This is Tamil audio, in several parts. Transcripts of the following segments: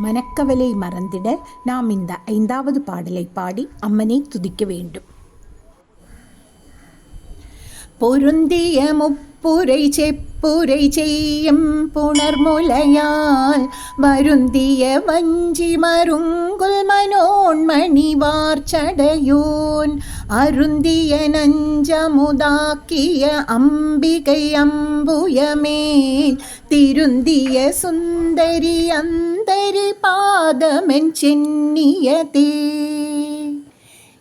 மனக்கவலை மறந்திட நாம் இந்த 5வது பாடலை பாடி அம்மனை துதிக்க வேண்டும். பொருந்திய முப்புரை செப்புரை செய்யும் புணர்முலையால் வருந்திய வஞ்சி மருங்குல் மனோன்மணிவார் சடையோன் அருந்திய நஞ்சமுதாக்கிய அம்பிகை அம்புயமேல் திருந்திய சுந்தரி அந்தரி பாதமென் சென்னியதே.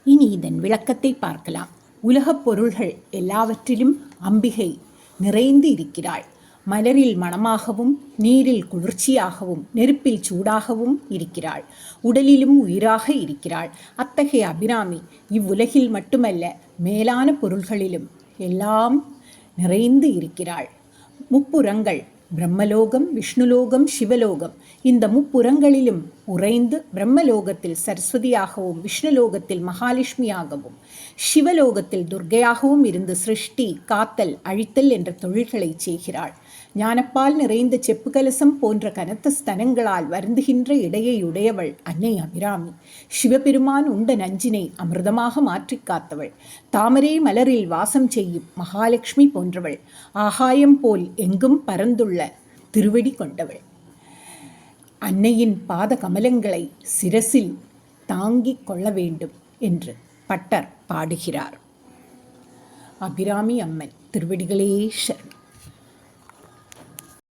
இனி இதன் விளக்கத்தை பார்க்கலாம். உலகப் பொருள்கள் எல்லாவற்றிலும் அம்பிகை நிறைந்து இருக்கிறாள். மலரில் மணமாகவும், நீரில் குளிர்ச்சியாகவும், நெருப்பில் சூடாகவும் இருக்கிறாள். உடலிலும் உயிராக இருக்கிறாள். அத்தகைய அபிராமி இவ்வுலகில் மட்டுமல்ல, மேலான பொருள்களிலும் எல்லாம் நிறைந்து இருக்கிறாள். முப்புறங்கள் பிரம்மலோகம், விஷ்ணுலோகம், சிவலோகம், இந்த முப்புறங்களிலும் உறைந்து பிரம்மலோகத்தில் சரஸ்வதியாகவும், விஷ்ணுலோகத்தில் மகாலட்சுமியாகவும், சிவலோகத்தில் துர்க்கையாகவும் இருந்து சிருஷ்டி, காத்தல், அழித்தல் என்ற தொழில்களை செய்கிறாள். ஞானப்பால் நிறைந்த செப்பு கலசம் போன்ற கனத்த ஸ்தனங்களால் வருந்துகின்ற இடையை உடையவள் அன்னை அபிராமி. சிவபெருமான் உண்ட நஞ்சினை அமிர்தமாக மாற்றி காத்தவள். தாமரை மலரில் வாசம் செய்யும் மகாலட்சுமி போன்றவள். ஆகாயம் போல் எங்கும் பரந்துள்ள திருவடி கொண்டவள். அன்னையின் பாத கமலங்களை சிரசில் தாங்கிக் கொள்ள வேண்டும் என்று பட்டர் பாடுகிறார். அபிராமி அம்மன் திருவடிகளே சரணம்.